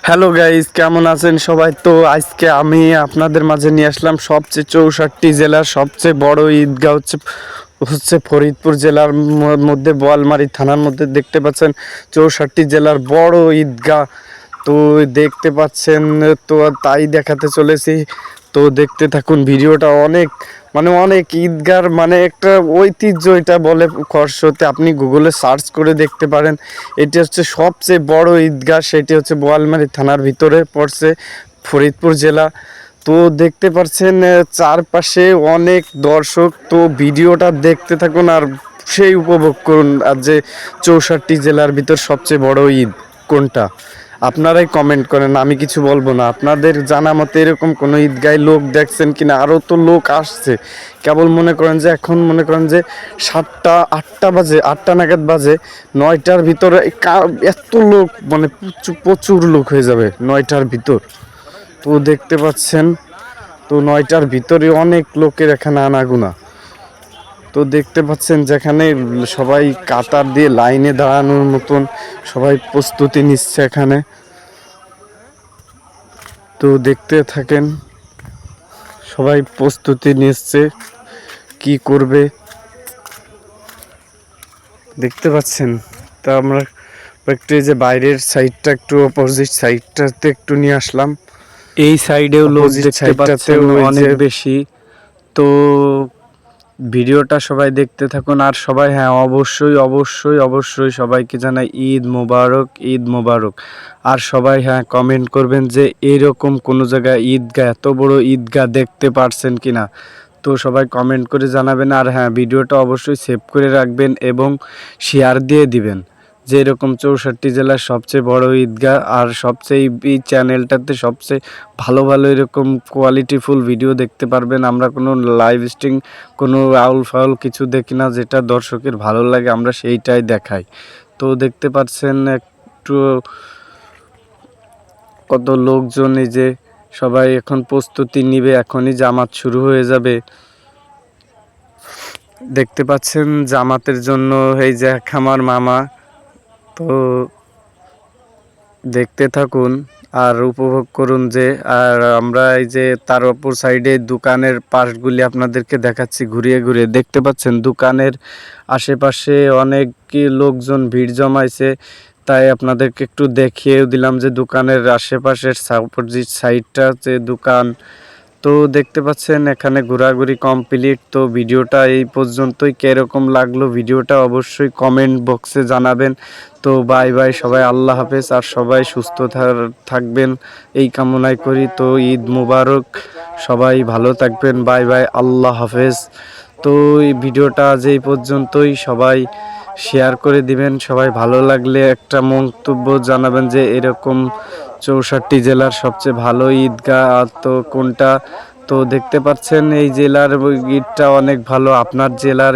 Hello guys, কেমন আছেন সবাই? তো আজকে আমি আপনাদের মাঝে নিয়ে আসলাম সবচেয়ে 64 জেলার সবচেয়ে বড় ঈদগাহ হচ্ছে হচ্ছে ফরিদপুর জেলার মধ্যে বোয়ালমারী থানার মধ্যে দেখতে পাচ্ছেন 64 জেলার বড় ঈদগাহ। তো দেখতে পাচ্ছেন, তো তাই দেখাতে চলেছি। তো দেখতে থাকুন ভিডিওটা। অনেক ঈদগার একটা ঐতিহ্য, এটা বলে খরস্রোতে আপনি গুগলে সার্চ করে দেখতে পারেন। এটি হচ্ছে সবচেয়ে বড় ঈদগাহ, সেটি হচ্ছে বোয়ালমারী থানার ভিতরে পড়ছে, ফরিদপুর জেলা। তো দেখতে পাচ্ছেন চারপাশে অনেক দর্শক। তো ভিডিওটা দেখতে থাকুন আর সেই উপভোগ করুন। আর যে 64 জেলার ভিতর সবচেয়ে বড় ঈদ কোনটা আপনারাই কমেন্ট করেন, আমি কিছু বলবো না। আপনাদের জানা মতে এরকম কোনো ঈদগায় লোক দেখছেন কিনা? আরও তো লোক আসছে, কেবল এখন মনে করেন যে 7টা 8টা বাজে, 8টা নাগাদ বাজে, 9টার ভিতরে এত লোক, প্রচুর লোক হয়ে যাবে 9টার ভিতর। তো দেখতে পাচ্ছেন, তো 9টার ভিতরে অনেক লোকের এখানে আনাগোনা। তো দেখতে পাচ্ছেন যেখানে সবাই কাতার দিয়ে লাইনে দাঁড়ানোর মতন সবাই প্রস্তুতি নিচ্ছে এখানে। তো দেখতে থাকেন, সবাই প্রস্তুতি নিচ্ছে কি করবে দেখতে পাচ্ছেন। তা আমরা একটু এই যে বাইরের সাইডটা, একটু অপোজিট সাইডটাতে একটু নিয়ে আসলাম। এই সাইডেও লোক দেখতে পাচ্ছেন অনেক বেশি। তো ভিডিওটা সবাই দেখতে থাকুন আর সবাই, হ্যাঁ, অবশ্যই অবশ্যই অবশ্যই সবাইকে জানাই ঈদ মোবারক, ঈদ মোবারক। আর সবাই, হ্যাঁ, কমেন্ট করবেন যে এরকম কোনো জায়গায় ঈদগাহ, এত বড় ঈদগাহ দেখতে পারছেন কিনা। তো সবাই কমেন্ট করে জানাবেন। আর হ্যাঁ, ভিডিওটা অবশ্যই সেভ করে রাখবেন এবং শেয়ার দিয়ে দিবেন যে এরকম 64 জেলার সবচেয়ে বড় ঈদগাহ। আর সবচেয়ে এই চ্যানেলটাতে সবচেয়ে ভালো ভালো এরকম কোয়ালিটিফুল ভিডিও দেখতে পারবেন। আমরা কোনো লাইভ স্ট্রিম, কোনো আউল ফাউল কিছু দেখি না, যেটা দর্শকের ভালো লাগে আমরা সেইটাই দেখাই। তো দেখতে পাচ্ছেন একটু কত লোকজন, এই যে সবাই এখন প্রস্তুতি নিবে, এখনই জামাত শুরু হয়ে যাবে। দেখতে পাচ্ছেন জামাতের জন্য এই যে আমার মামা। তো দেখতে থাকুন আর উপভোগ করুন। আর আমরা এই যে তার অপর সাইডে দোকানের পাশগুলি আপনাদেরকে দেখাচ্ছি ঘুরিয়ে ঘুরিয়ে। দেখতে পাচ্ছেন দোকানের আশেপাশে অনেক লোকজন ভিড় জমাইছে, তাই আপনাদেরকে একটু দেখিয়েও দিলাম যে দোকানের আশেপাশের অপোজিট সাইডটা যে দোকান। তো দেখতে পাচ্ছেন এখানে ঘোরাঘুরি কমপ্লিট। তো ভিডিওটা এই পর্যন্তই। কীরকম লাগলো ভিডিওটা অবশ্যই কমেন্ট বক্সে জানাবেন। তো বাই বাই সবাই, আল্লাহ হাফেজ। আর সবাই সুস্থ থাকবেন এই কামনাই করি। তো ঈদ মুবারক, সবাই ভালো থাকবেন। বাই বাই, আল্লাহ হাফেজ। তো এই ভিডিওটা আজ এই পর্যন্তই। সবাই শেয়ার করে দিবেন। সবাই ভালো লাগলে একটা মন্তব্য জানাবেন যে এরকম 64 জেলার সবচেয়ে ভালো ঈদগাহ তো কোনটা। তো দেখতে পাচ্ছেন এই জেলার ঈদটা অনেক ভালো। আপনার জেলার